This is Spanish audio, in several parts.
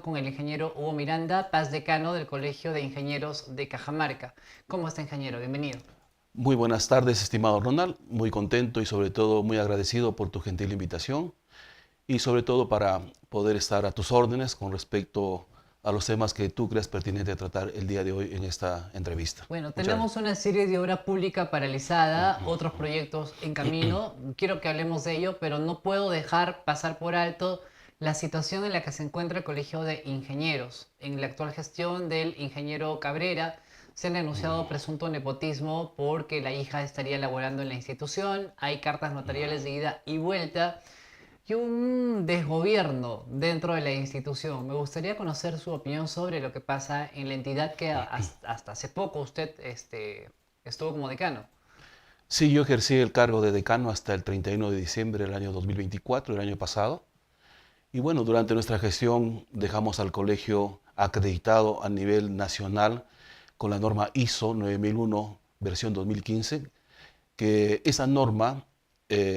con el ingeniero Hugo Miranda, Paz Decano del Colegio de Ingenieros de Cajamarca. ¿Cómo está, ingeniero? Bienvenido. Muy buenas tardes, estimado Ronald. Muy contento y sobre todo muy agradecido por tu gentil invitación y sobre todo para poder estar a tus órdenes con respecto a los temas que tú creas pertinente tratar el día de hoy en esta entrevista. Bueno, Muchas gracias. tenemos una serie de obra pública paralizada, otros proyectos en camino. Quiero que hablemos de ello, pero no puedo dejar pasar por alto la situación en la que se encuentra el Colegio de Ingenieros. En la actual gestión del ingeniero Cabrera se han denunciado presunto nepotismo porque la hija estaría laborando en la institución, hay cartas notariales de ida y vuelta y un desgobierno dentro de la institución. Me gustaría conocer su opinión sobre lo que pasa en la entidad que hasta hace poco usted estuvo como decano. Sí, yo ejercí el cargo de decano hasta el 31 de diciembre del año 2024, el año pasado. Y bueno, durante nuestra gestión dejamos al colegio acreditado a nivel nacional con la norma ISO 9001, versión 2015, que esa norma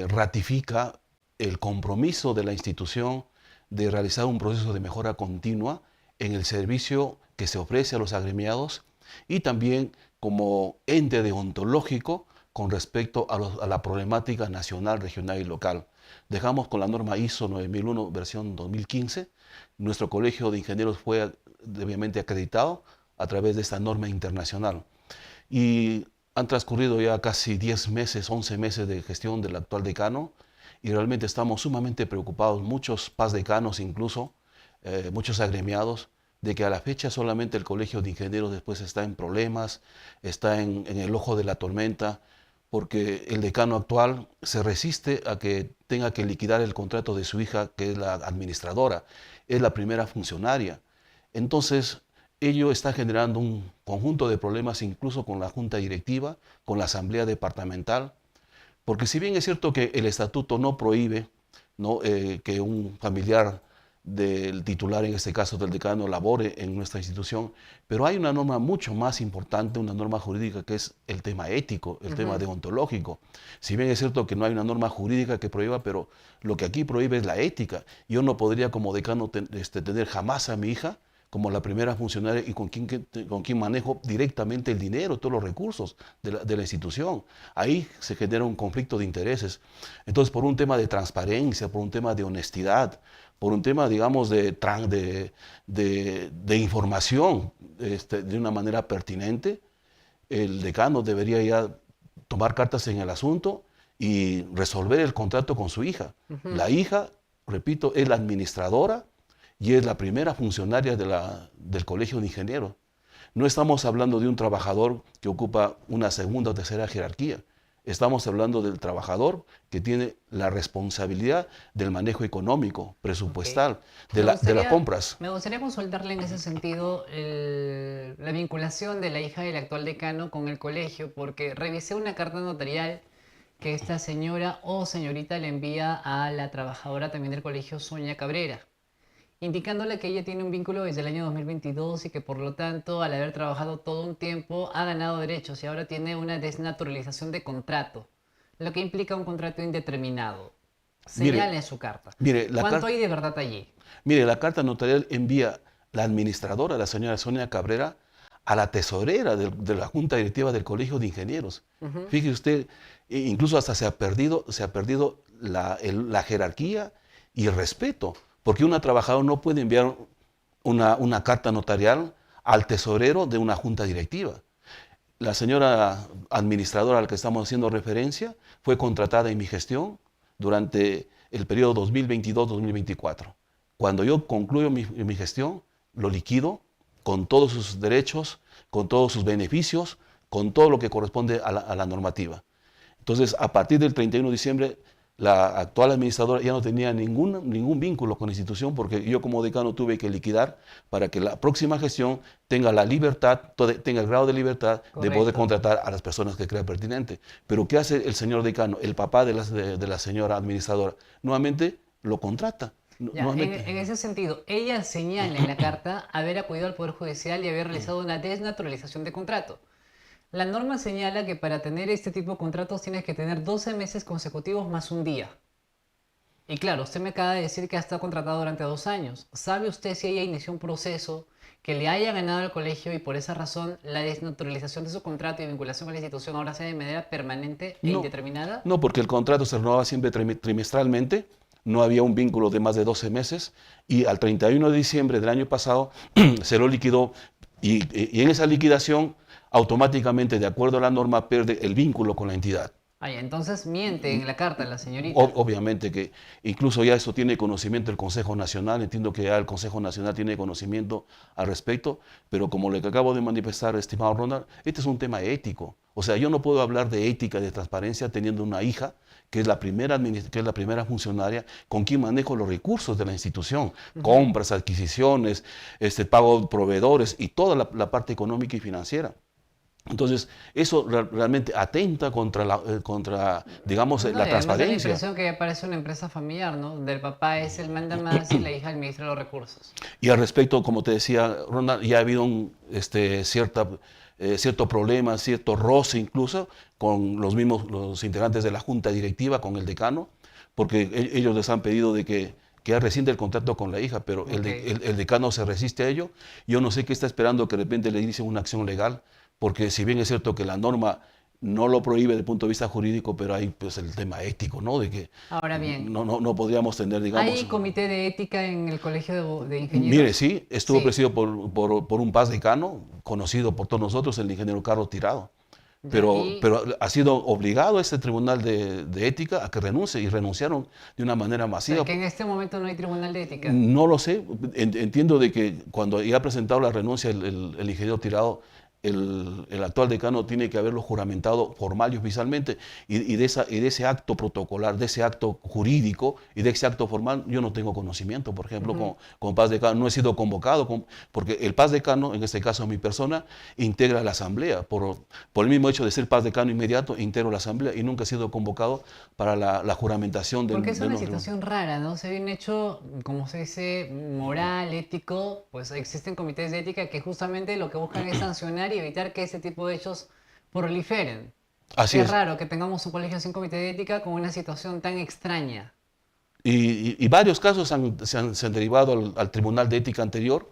ratifica el compromiso de la institución de realizar un proceso de mejora continua en el servicio que se ofrece a los agremiados y también como ente deontológico con respecto a la problemática nacional, regional y local. Dejamos con la norma ISO 9001 versión 2015. Nuestro colegio de ingenieros fue debidamente acreditado a través de esta norma internacional. Y han transcurrido ya casi 10 meses, 11 meses de gestión del actual decano y realmente estamos sumamente preocupados, muchos paz decanos incluso, muchos agremiados, de que a la fecha solamente el Colegio de Ingenieros después está en problemas, está en el ojo de la tormenta, porque el decano actual se resiste a que tenga que liquidar el contrato de su hija, que es la administradora, es la primera funcionaria. Entonces, ello está generando un conjunto de problemas incluso con la junta directiva, con la asamblea departamental, porque si bien es cierto que el estatuto no prohíbe, ¿no? Que un familiar del titular, en este caso del decano, labore en nuestra institución, pero hay una norma mucho más importante, una norma jurídica que es el tema ético, el tema deontológico. Si bien es cierto que no hay una norma jurídica que prohíba, pero lo que aquí prohíbe es la ética. Yo no podría como decano tener jamás a mi hija como la primera funcionaria y con quien manejo directamente el dinero, todos los recursos de la institución. Ahí se genera un conflicto de intereses. Entonces, por un tema de transparencia, por un tema de honestidad, por un tema, digamos, de información de una manera pertinente, el decano debería ya tomar cartas en el asunto y resolver el contrato con su hija. La hija, repito, es la administradora y es la primera funcionaria del Colegio de Ingenieros. No estamos hablando de un trabajador que ocupa una segunda o tercera jerarquía. Estamos hablando del trabajador que tiene la responsabilidad del manejo económico, Ok. presupuestal, de las compras. Me gustaría consultarle en ese sentido la vinculación de la hija del actual decano con el colegio, porque revisé una carta notarial que esta señora o señorita le envía a la trabajadora también del colegio, Sonia Cabrera, indicándole que ella tiene un vínculo desde el año 2022 y que por lo tanto, al haber trabajado todo un tiempo, ha ganado derechos y ahora tiene una desnaturalización de contrato, lo que implica un contrato indeterminado. Mire, Señala en su carta. mire, ¿Cuánto hay de verdad allí? la carta notarial envía la administradora, la señora Sonia Cabrera, a la tesorera de la Junta Directiva del Colegio de Ingenieros. Ujú. Fíjese usted, incluso hasta se ha perdido la jerarquía y el respeto, porque una trabajadora no puede enviar una carta notarial al tesorero de una junta directiva. La señora administradora a la que estamos haciendo referencia fue contratada en mi gestión durante el periodo 2022-2024. Cuando yo concluyo mi gestión, lo liquido con todos sus derechos, con todos sus beneficios, con todo lo que corresponde a la normativa. Entonces, a partir del 31 de diciembre, la actual administradora ya no tenía ningún vínculo con la institución porque yo como decano tuve que liquidar para que la próxima gestión tenga la libertad, tenga el grado de libertad de poder Correcto. contratar a las personas que crea pertinente. Pero ¿qué hace el señor decano, el papá de la señora administradora? Nuevamente lo contrata. Ya, Nuevamente. en ese sentido, ella señala en la carta haber acudido al Poder Judicial y haber realizado una desnaturalización de contrato. La norma señala que para tener este tipo de contratos tienes que tener 12 meses consecutivos más un día. Y claro, usted me acaba de decir que ha estado contratado durante 2 años. ¿Sabe usted si ella inició un proceso que le haya ganado al colegio y por esa razón la desnaturalización de su contrato y vinculación con la institución ahora sea de manera permanente e No, indeterminada? no, porque el contrato se renovaba siempre trimestralmente, no había un vínculo de más de 12 meses y al 31 de diciembre del año pasado se lo liquidó y en esa liquidación automáticamente, de acuerdo a la norma, pierde el vínculo con la entidad. Ay, entonces miente en la carta la señorita. Obviamente que incluso ya eso tiene conocimiento el Consejo Nacional, entiendo que ya el Consejo Nacional tiene conocimiento al respecto, pero como le acabo de manifestar, estimado Ronald, este es un tema ético. O sea, yo no puedo hablar de ética, de transparencia, teniendo una hija que es la primera, que es la primera funcionaria con quien manejo los recursos de la institución, compras, adquisiciones, pago de proveedores y toda la parte económica y financiera. Entonces, eso realmente atenta contra digamos, No, la y además da la transparencia. impresión que ya parece una empresa familiar, ¿no? Donde el papá es el manda más y la hija el ministro de los recursos. Y al respecto, como te decía, Ronald, ya ha habido cierto problema, cierto roce incluso con los integrantes de la junta directiva, con el decano, porque ellos les han pedido de que ya rescinde el contrato con la hija, pero Ok. el decano se resiste a ello. Yo no sé qué está esperando que de repente le inicien una acción legal, porque si bien es cierto que la norma no lo prohíbe desde el punto de vista jurídico, pero hay pues el tema ético, ¿no? De que Ahora bien, no podríamos tener, ¿hay digamos. comité de ética en el colegio de Mire, ingenieros? sí, estuvo Sí. presidido por un paz decano, conocido por todos nosotros, el ingeniero Carlos Tirado. Ya, Pero ha sido obligado este tribunal de ética a que renuncie y renunciaron de una manera o sea, masiva. que en este momento no hay tribunal de ética. No lo sé, entiendo de que cuando ya ha presentado la renuncia el ingeniero Tirado, el actual decano tiene que haberlo juramentado formal y oficialmente, y de ese acto protocolar, de ese acto jurídico y de ese acto formal, yo no tengo conocimiento. Por ejemplo, con Paz Decano no he sido convocado, porque el Paz Decano, en este caso mi persona, integra la asamblea. Por el mismo hecho de ser Paz Decano inmediato, integro la asamblea y nunca he sido convocado para la juramentación Porque es de una los. situación rara, ¿no? Se ve un hecho, como se dice, moral, ético, pues existen comités de ética que justamente lo que buscan es sancionar y evitar que ese tipo de hechos proliferen. Así Es es. raro que tengamos un colegio sin comité de ética con una situación tan extraña. Y varios casos se han derivado al Tribunal de Ética anterior,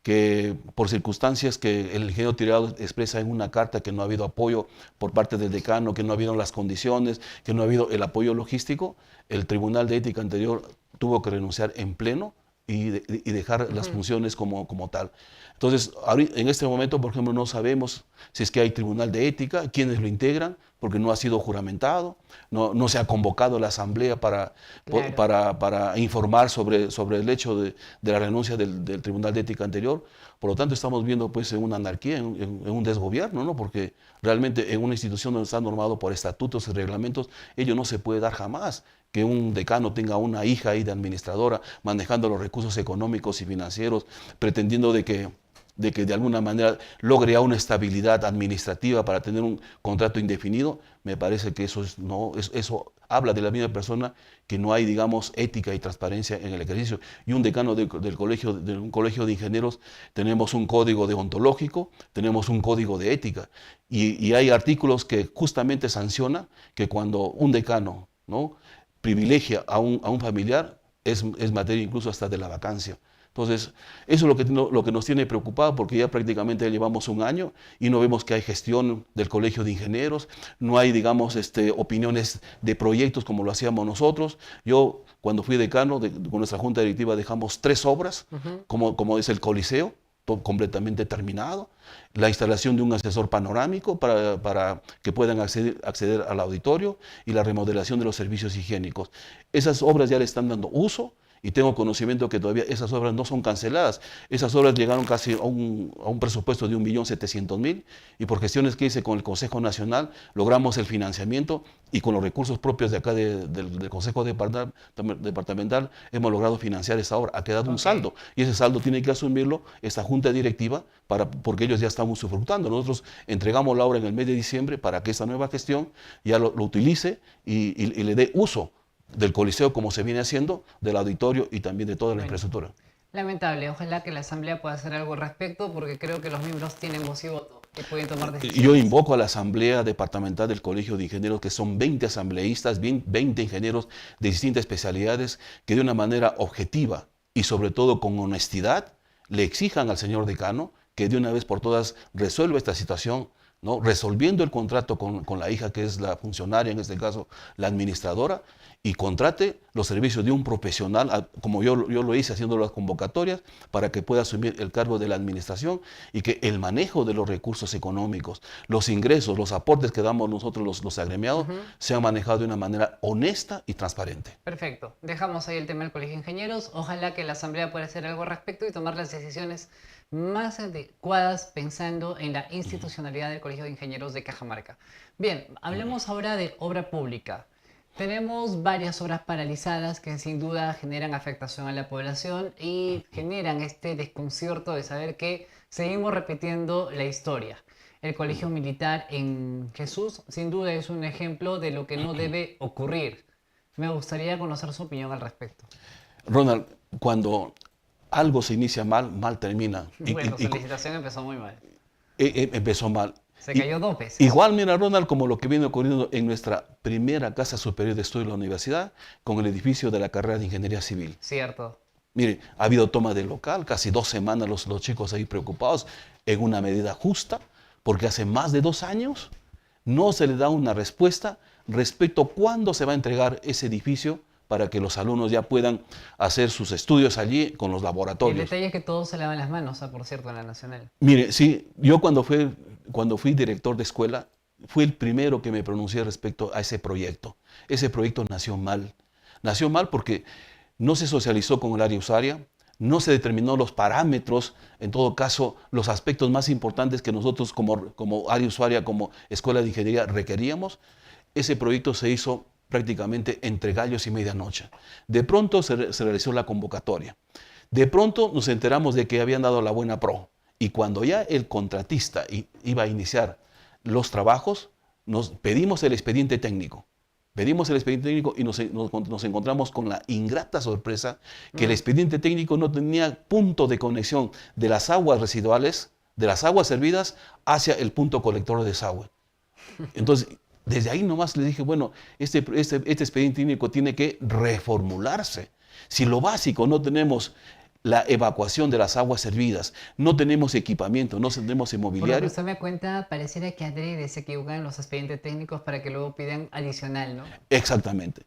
que por circunstancias que el ingeniero Tirado expresa en una carta que no ha habido apoyo por parte del decano, que no ha habido las condiciones, que no ha habido el apoyo logístico, el Tribunal de Ética anterior tuvo que renunciar en pleno y dejar las funciones como tal. Entonces, en este momento, por ejemplo, no sabemos si es que hay tribunal de ética, quiénes lo integran, porque no ha sido juramentado, no se ha convocado a la asamblea Claro. para informar sobre el hecho de la renuncia del tribunal de ética anterior. Por lo tanto, estamos viendo pues en una anarquía, en un desgobierno, ¿no? Porque realmente en una institución donde está normado por estatutos y reglamentos, ello no se puede dar jamás, que un decano tenga una hija ahí de administradora manejando los recursos económicos y financieros, pretendiendo de que de alguna manera logre ya una estabilidad administrativa para tener un contrato indefinido. Me parece que eso habla de la misma persona, que no hay, digamos, ética y transparencia en el ejercicio. Y un decano de un colegio de ingenieros, tenemos un código deontológico, tenemos un código de ética, y hay artículos que justamente sancionan que cuando un decano, ¿no?, privilegia a un familiar, es materia incluso hasta de la vacancia. Entonces, eso es lo que nos tiene preocupado, porque ya prácticamente llevamos un año y no vemos que hay gestión del Colegio de Ingenieros, no hay, digamos, opiniones de proyectos como lo hacíamos nosotros. Yo, cuando fui decano, con nuestra junta directiva dejamos 3 obras, como es el Coliseo, completamente terminado, la instalación de un asesor panorámico para que puedan acceder al auditorio y la remodelación de los servicios higiénicos. Esas obras ya le están dando uso y tengo conocimiento que todavía esas obras no son canceladas. Esas obras llegaron casi a un presupuesto de 1.700.000 y por gestiones que hice con el Consejo Nacional logramos el financiamiento y con los recursos propios de acá del Consejo Departamental hemos logrado financiar esa obra. Ha quedado un Ok. saldo y ese saldo tiene que asumirlo esta junta directiva porque ellos ya están usufructando. Nosotros entregamos la obra en el mes de diciembre para que esta nueva gestión ya lo utilice y le dé uso del Coliseo, como se viene haciendo, del auditorio y también de toda la Bueno, infraestructura. lamentable. Ojalá que la Asamblea pueda hacer algo al respecto porque creo que los miembros tienen voz y voto. y pueden tomar Yo decisiones. invoco a la Asamblea Departamental del Colegio de Ingenieros, que son 20 asambleístas, 20 ingenieros de distintas especialidades, que de una manera objetiva y sobre todo con honestidad le exijan al señor decano que de una vez por todas resuelva esta situación, ¿no? Resolviendo el contrato con la hija, que es la funcionaria, en este caso la administradora, y contrate los servicios de un profesional, como yo lo hice haciendo las convocatorias, para que pueda asumir el cargo de la administración y que el manejo de los recursos económicos, los ingresos, los aportes que damos nosotros los agremiados, sean manejados de una manera honesta y transparente. Perfecto. Dejamos ahí el tema del Colegio de Ingenieros. Ojalá que la Asamblea pueda hacer algo al respecto y tomar las decisiones más adecuadas pensando en la institucionalidad del Colegio de Ingenieros de Cajamarca. Bien, hablemos ahora de obra pública. Tenemos varias obras paralizadas que sin duda generan afectación a la población y generan este desconcierto de saber que seguimos repitiendo la historia. El Colegio Militar en Jesús sin duda es un ejemplo de lo que no debe ocurrir. Me gustaría conocer su opinión al respecto. Ronald, cuando algo se inicia mal, mal termina. Bueno, su licitación empezó muy mal. Empezó mal. Se cayó 2 veces. Igual, mira, Ronald, como lo que viene ocurriendo en nuestra primera Casa Superior de Estudio de la universidad, con el edificio de la carrera de Ingeniería Civil. Cierto. Mire, ha habido toma del local, casi 2 semanas los chicos ahí preocupados, en una medida justa, porque hace más de 2 años no se le da una respuesta respecto a cuándo se va a entregar ese edificio para que los alumnos ya puedan hacer sus estudios allí con los El laboratorios. detalle es que todos se lavan las manos, por cierto, en la Nacional. Mire, sí, yo cuando fui director de escuela, fui el primero que me pronuncié respecto a ese proyecto. Ese proyecto nació mal. Nació mal porque no se socializó con el área usuaria, no se determinó los parámetros, en todo caso, los aspectos más importantes que nosotros como área usuaria, como escuela de ingeniería requeríamos. Ese proyecto se hizo prácticamente entre gallos y medianoche. De pronto se realizó la convocatoria. De pronto nos enteramos de que habían dado la buena pro. Y cuando ya el contratista iba a iniciar los trabajos, nos pedimos el expediente técnico. Pedimos el expediente técnico y nos encontramos con la ingrata sorpresa que el expediente técnico no tenía punto de conexión de las aguas residuales, de las aguas servidas, hacia el punto colector de desagüe. Entonces, desde ahí nomás le dije, bueno, este expediente técnico tiene que reformularse. Si lo básico no tenemos la evacuación de las aguas servidas, no tenemos equipamiento, no tenemos Por lo que inmobiliario. usted me cuenta, pareciera que adrede se equivocan en los expedientes técnicos para que luego pidan adicional, ¿no? Exactamente.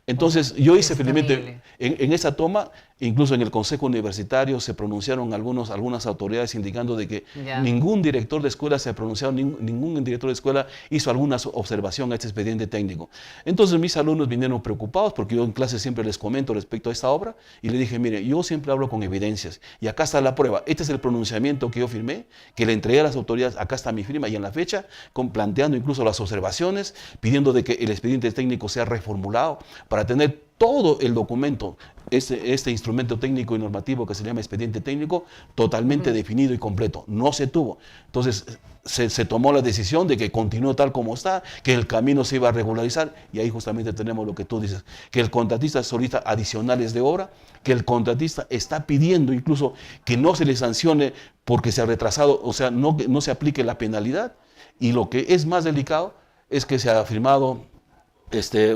Entonces, yo hice es felizmente, terrible. en esa toma, incluso en el Consejo Universitario se pronunciaron algunas autoridades indicando de que Ya. ningún director de escuela se ha pronunciado, ningún director de escuela hizo alguna observación a este expediente técnico. Entonces mis alumnos vinieron preocupados porque yo en clase siempre les comento respecto a esta obra y le dije, mire, yo siempre hablo con evidencias y acá está la prueba. Este es el pronunciamiento que yo firmé, que le entregué a las autoridades, acá está mi firma y en la fecha, planteando incluso las observaciones, pidiendo de que el expediente técnico sea reformulado para tener todo el documento, este instrumento técnico y normativo que se llama expediente técnico, totalmente definido y completo. No se tuvo. Entonces se tomó la decisión de que continúe tal como está, que el camino se iba a regularizar y ahí justamente tenemos lo que tú dices, que el contratista solicita adicionales de obra, que el contratista está pidiendo incluso que no se le sancione porque se ha retrasado, o sea, no se aplique la penalidad, y lo que es más delicado es que se ha firmado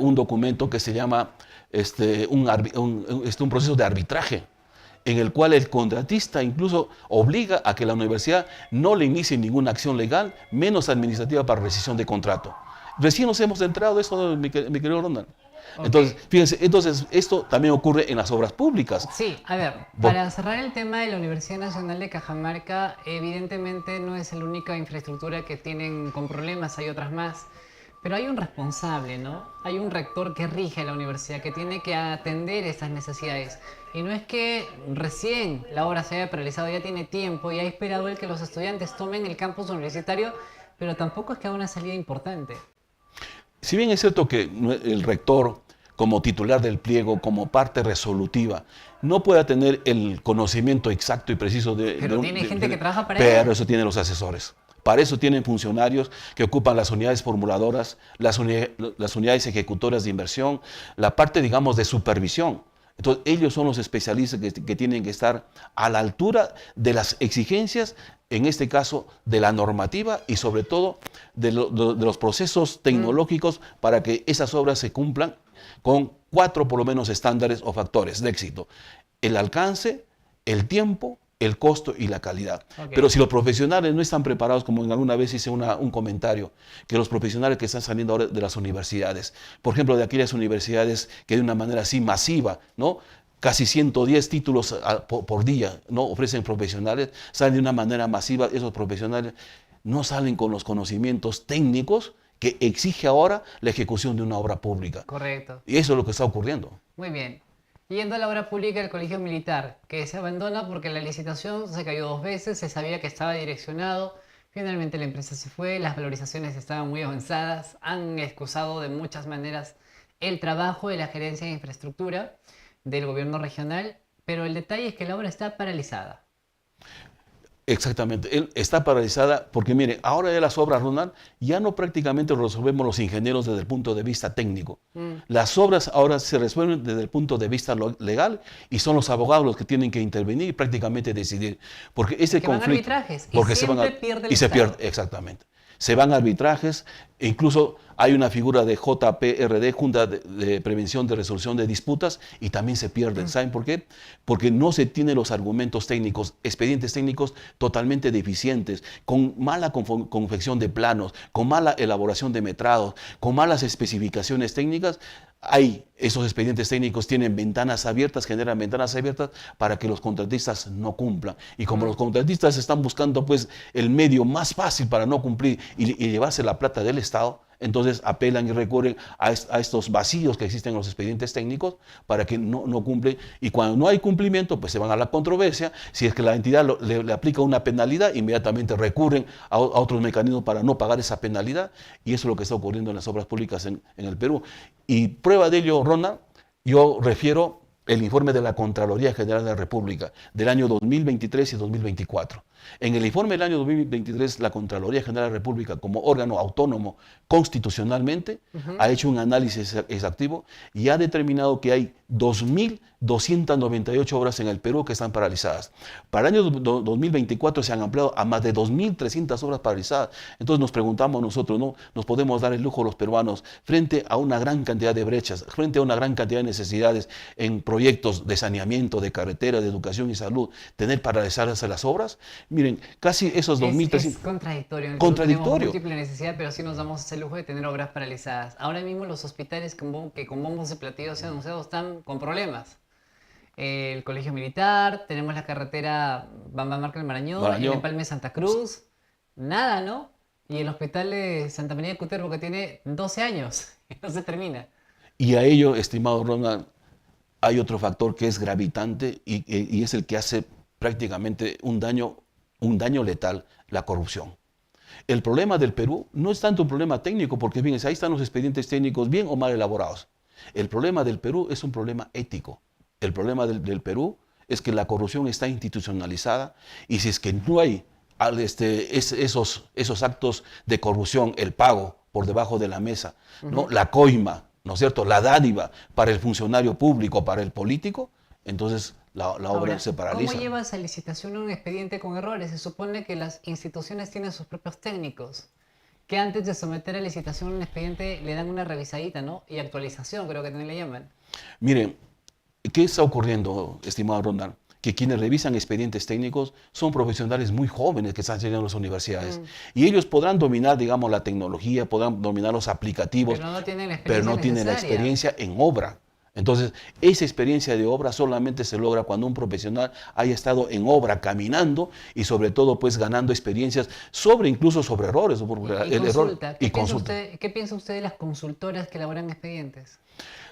un documento que se llama un proceso de arbitraje, en el cual el contratista incluso obliga a que la universidad no le inicie ninguna acción legal, menos administrativa para rescisión de contrato. Recién nos hemos enterado de esto, mi querido Ronald. Entonces, fíjense, esto también ocurre en las obras públicas. Sí, a ver, para cerrar el tema de la Universidad Nacional de Cajamarca, evidentemente no es la única infraestructura que tienen con problemas, hay otras más. Pero hay un responsable, ¿no? Hay un rector que rige la universidad, que tiene que atender esas necesidades. Y no es que recién la obra se haya paralizado, ya tiene tiempo y ha esperado él que los estudiantes tomen el campus universitario, pero tampoco es que haga una salida importante. Si bien es cierto que el rector, como titular del pliego, como parte resolutiva, no pueda tener el conocimiento exacto y preciso Pero tiene gente que trabaja para él. Pero eso tienen los asesores. Para eso tienen funcionarios que ocupan las unidades formuladoras, las unidades ejecutoras de inversión, la parte, digamos, de supervisión. Entonces, ellos son los especialistas que tienen que estar a la altura de las exigencias en este caso, de la normativa y sobre todo de los procesos tecnológicos para que esas obras se cumplan con 4 por lo menos estándares o factores de éxito: el alcance, el tiempo, el costo y la calidad. Ok. Pero si los profesionales no están preparados, como en alguna vez hice un comentario, que los profesionales que están saliendo ahora de las universidades, por ejemplo, de aquellas universidades que de una manera así masiva, ¿no?, casi 110 títulos por día, ¿no?, ofrecen profesionales, salen de una manera masiva, esos profesionales no salen con los conocimientos técnicos que exige ahora la ejecución de una obra pública. Correcto. Y eso es lo que está ocurriendo. Muy bien. Yendo a la obra pública del Colegio Militar, que se abandona porque la licitación se cayó 2 veces, se sabía que estaba direccionado, finalmente la empresa se fue, las valorizaciones estaban muy avanzadas, han excusado de muchas maneras el trabajo de la gerencia de infraestructura del gobierno regional, pero el detalle es que la obra está paralizada. Exactamente, él está paralizada porque, mire, ahora ya las obras, Ronald, ya no prácticamente lo resolvemos los ingenieros desde el punto de vista técnico. Las obras ahora se resuelven desde el punto de vista legal y son los abogados los que tienen que intervenir y prácticamente decidir. Porque ese Que van a conflicto... arbitrajes y porque siempre pierde el y se Estado. pierde, exactamente. Se van a arbitrajes, e incluso hay una figura de JPRD, Junta de Prevención de Resolución de Disputas, y también se pierden. ¿Saben por qué? Porque no se tienen los argumentos técnicos, expedientes técnicos totalmente deficientes, con mala confección de planos, con mala elaboración de metrados, con malas especificaciones técnicas. Esos expedientes técnicos tienen ventanas abiertas, generan ventanas abiertas para que los contratistas no cumplan. Y como los contratistas están buscando pues el medio más fácil para no cumplir y llevarse la plata del Estado, entonces apelan y recurren a estos vacíos que existen en los expedientes técnicos para que no cumplen. Y cuando no hay cumplimiento, pues se van a la controversia. Si es que la entidad le aplica una penalidad, inmediatamente recurren a otros mecanismos para no pagar esa penalidad. Y eso es lo que está ocurriendo en las obras públicas en el Perú. Y prueba de ello, Ronald, yo refiero el informe de la Contraloría General de la República del año 2023 y 2024. En el informe del año 2023, la Contraloría General de la República, como órgano autónomo constitucionalmente, ha hecho un análisis exhaustivo y ha determinado que hay 2.298 obras en el Perú que están paralizadas. Para el año 2024 se han ampliado a más de 2.300 obras paralizadas. Entonces nos preguntamos nosotros, ¿no? Nos podemos dar el lujo los peruanos, frente a una gran cantidad de brechas, frente a una gran cantidad de necesidades en proyectos de saneamiento, de carretera, de educación y salud, tener paralizadas las obras. Miren, casi esos 2.300... Es contradictorio. Contradictorio. Tenemos múltiple necesidad, pero sí nos damos ese lujo de tener obras paralizadas. Ahora mismo los hospitales que con bombos de platillo se han anunciado están con problemas. El Colegio Militar, tenemos la carretera Bamba Marca del Marañón, el Empalme Santa Cruz, nada, ¿no? Y el hospital de Santa María de Cutervo, que tiene 12 años y no se termina. Y a ello, estimado Ronald, hay otro factor que es gravitante y es el que hace prácticamente un daño letal: la corrupción. El problema del Perú no es tanto un problema técnico, porque fíjense, ahí están los expedientes técnicos bien o mal elaborados. El problema del Perú es un problema ético. El problema del Perú es que la corrupción está institucionalizada, y si es que no hay esos actos de corrupción, el pago por debajo de la mesa, ¿no?, la coima, ¿no es cierto?, la dádiva para el funcionario público, para el político, entonces la obra se paraliza. ¿Cómo llevas a licitación un expediente con errores? Se supone que las instituciones tienen sus propios técnicos, que antes de someter a licitación un expediente le dan una revisadita, ¿no? Y actualización, creo que también le llaman. Miren, ¿qué está ocurriendo, estimado Ronald? Que quienes revisan expedientes técnicos son profesionales muy jóvenes que están llegando a las universidades. Y ellos podrán dominar, digamos, la tecnología, podrán dominar los aplicativos, pero no tienen la experiencia en obra. Entonces, esa experiencia de obra solamente se logra cuando un profesional haya estado en obra, caminando, y sobre todo, pues, ganando experiencias incluso sobre errores. ¿Qué piensa usted de las consultoras que elaboran expedientes?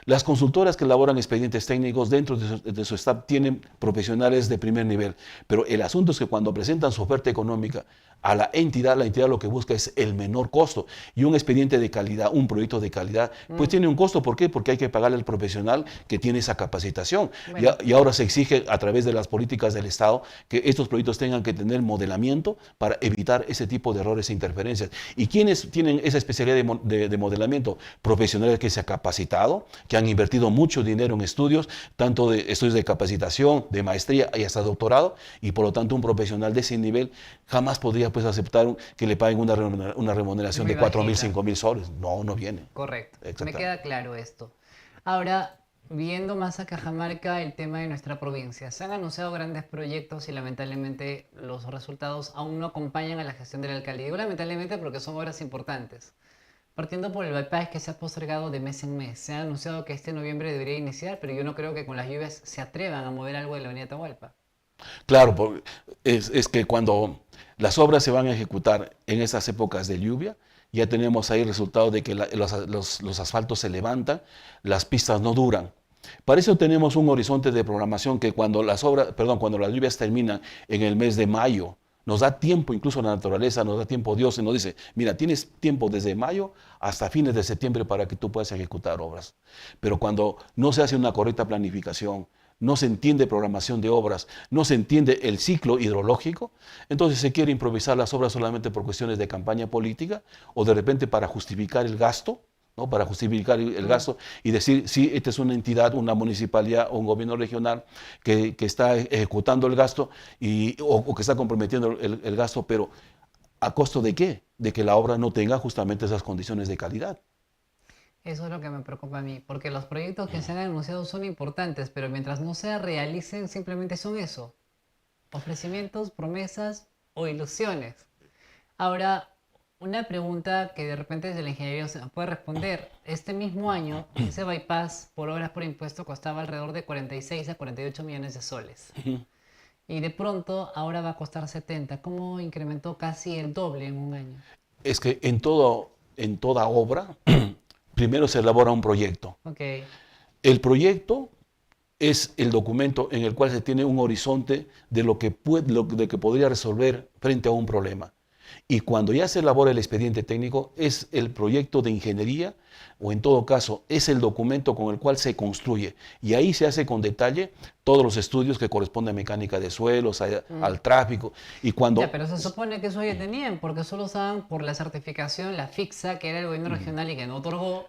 Las consultoras que elaboran expedientes técnicos dentro de su staff tienen profesionales de primer nivel, pero el asunto es que cuando presentan su oferta económica a la entidad lo que busca es el menor costo. Y un expediente de calidad, un proyecto de calidad, pues tiene un costo. ¿Por qué? Porque hay que pagarle al profesional que tiene esa capacitación. Bueno. Y ahora se exige a través de las políticas del Estado que estos proyectos tengan que tener modelamiento para evitar ese tipo de errores e interferencias. ¿Y quiénes tienen esa especialidad de modelamiento? Profesionales que se han capacitado, que que han invertido mucho dinero en estudios, tanto de estudios de capacitación, de maestría y hasta doctorado, y por lo tanto un profesional de ese nivel jamás podría pues aceptar que le paguen una remuneración Muy de 4.000, bajita. 5.000 soles. No, no viene. Correcto. Me Exactamente. queda claro esto. Ahora, viendo más a Cajamarca, el tema de nuestra provincia. Se han anunciado grandes proyectos y lamentablemente los resultados aún no acompañan a la gestión del alcalde. Digo lamentablemente porque son obras importantes. Partiendo por el bypass que se ha postergado de mes en mes. Se ha anunciado que este noviembre debería iniciar, pero yo no creo que con las lluvias se atrevan a mover algo de la avenida Atahualpa. Claro, es que cuando las obras se van a ejecutar en esas épocas de lluvia, ya tenemos ahí el resultado de que los asfaltos se levantan, las pistas no duran. Para eso tenemos un horizonte de programación que cuando cuando las lluvias terminan en el mes de mayo, nos da tiempo, incluso la naturaleza, nos da tiempo Dios y nos dice, mira, tienes tiempo desde mayo hasta fines de septiembre para que tú puedas ejecutar obras. Pero cuando no se hace una correcta planificación, no se entiende programación de obras, no se entiende el ciclo hidrológico, entonces se quiere improvisar las obras solamente por cuestiones de campaña política o de repente para justificar el gasto, ¿no? Para justificar el gasto y decir, sí, esta es una entidad, una municipalidad o un gobierno regional que está ejecutando el gasto o que está comprometiendo el gasto, pero ¿a costo de qué? De que la obra no tenga justamente esas condiciones de calidad. Eso es lo que me preocupa a mí, porque los proyectos que se han anunciado son importantes, pero mientras no se realicen simplemente son eso, ofrecimientos, promesas o ilusiones. Ahora, una pregunta que de repente desde la ingeniería se puede responder. Este mismo año, ese bypass por obras por impuesto costaba alrededor de 46 a 48 millones de soles. Y de pronto ahora va a costar 70. ¿Cómo incrementó casi el doble en un año? Es que en toda obra, primero se elabora un proyecto. Ok, El proyecto es el documento en el cual se tiene un horizonte de de que podría resolver frente a un problema. Y cuando ya se elabora el expediente técnico, es el proyecto de ingeniería, o en todo caso, es el documento con el cual se construye. Y ahí se hace con detalle todos los estudios que corresponden a mecánica de suelos, al tráfico. Y cuando... ya, pero se supone que eso ya tenían, porque solo usaban por la certificación la fixa, que era el gobierno regional y que no otorgó,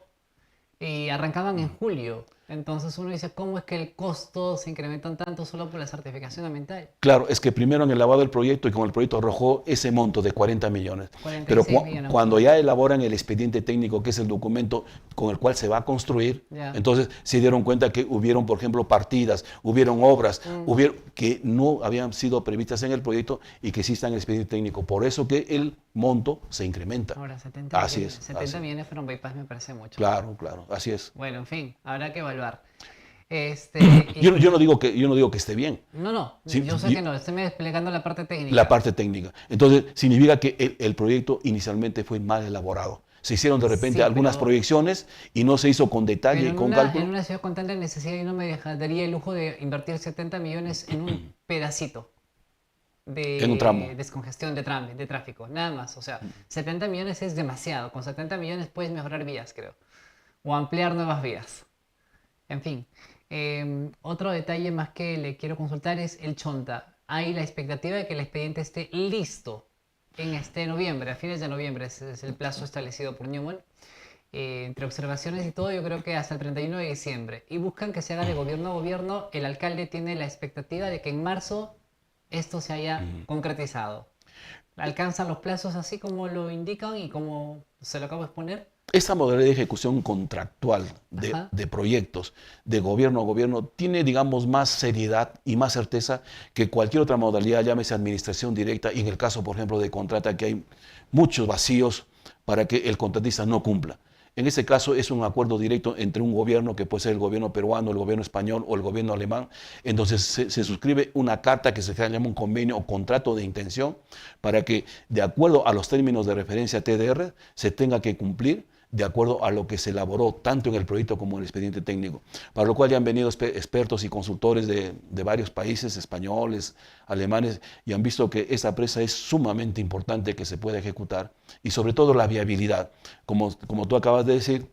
y arrancaban en julio. Entonces uno dice, ¿cómo es que el costo se incrementan tanto solo por la certificación ambiental? Claro, es que primero han elaborado el proyecto y con el proyecto arrojó ese monto de 40 millones. 46 millones. Cuando ya elaboran el expediente técnico, que es el documento con el cual se va a construir, Ya. entonces se dieron cuenta que hubieron, por ejemplo, partidas, hubieron obras, que no habían sido previstas en el proyecto y que sí están en el expediente técnico. Por eso que el monto se incrementa. Ahora, 70 Así millones. es. 70 millones para un bypass me parece mucho. Claro, claro, así es. Bueno, en fin, habrá que evaluar. Yo no digo que esté bien. No, no, Sí, yo sé que no, estoy explicando la parte técnica. La parte técnica. Entonces, significa que el proyecto inicialmente fue mal elaborado. Se hicieron de repente Sí, algunas pero- proyecciones y no se hizo con detalle Pero y en con una, cálculo. en una ciudad con tanta necesidad yo no me daría el lujo de invertir 70 millones en un pedacito En un tramo. de descongestión de tráfico, nada más. O sea, 70 millones es demasiado. Con 70 millones puedes mejorar vías, creo. O ampliar nuevas vías. En fin, otro detalle más que le quiero consultar es el Chonta. Hay la expectativa de que el expediente esté listo en este noviembre, a fines de noviembre, ese es el plazo establecido por Newman. Entre observaciones y todo, yo creo que hasta el 31 de diciembre. Y buscan que se haga de gobierno a gobierno. El alcalde tiene la expectativa de que en marzo esto se haya concretizado. ¿Alcanzan los plazos así como lo indican y como se lo acabo de exponer? Esta modalidad de ejecución contractual Ajá. de proyectos de gobierno a gobierno tiene, digamos, más seriedad y más certeza que cualquier otra modalidad, llámese administración directa, y en el caso, por ejemplo, de contrata, que hay muchos vacíos para que el contratista no cumpla. En ese caso es un acuerdo directo entre un gobierno, que puede ser el gobierno peruano, el gobierno español o el gobierno alemán. Entonces se suscribe una carta que se llama un convenio o contrato de intención para que, de acuerdo a los términos de referencia TDR, se tenga que cumplir de acuerdo a lo que se elaboró tanto en el proyecto como en el expediente técnico, para lo cual ya han venido expertos y consultores de varios países, españoles, alemanes, y han visto que esa presa es sumamente importante que se pueda ejecutar, y sobre todo la viabilidad. Como tú acabas de decir,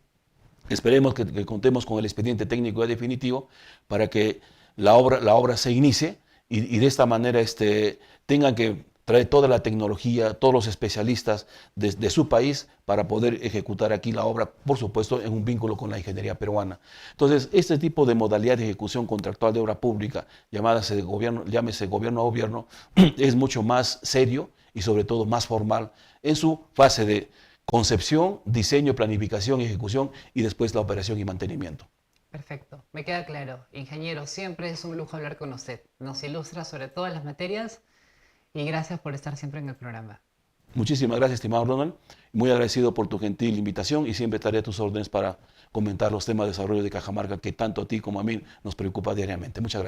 esperemos que contemos con el expediente técnico ya definitivo para que la obra se inicie y de esta manera tengan que trae toda la tecnología, todos los especialistas de su país para poder ejecutar aquí la obra, por supuesto, en un vínculo con la ingeniería peruana. Entonces, este tipo de modalidad de ejecución contractual de obra pública, llámese gobierno a gobierno, es mucho más serio y sobre todo más formal en su fase de concepción, diseño, planificación, ejecución y después la operación y mantenimiento. Perfecto, me queda claro. Ingeniero, siempre es un lujo hablar con usted. Nos ilustra sobre todas las materias y gracias por estar siempre en el programa. Muchísimas gracias, estimado Ronald. Muy agradecido por tu gentil invitación y siempre estaré a tus órdenes para comentar los temas de desarrollo de Cajamarca que tanto a ti como a mí nos preocupa diariamente. Muchas gracias.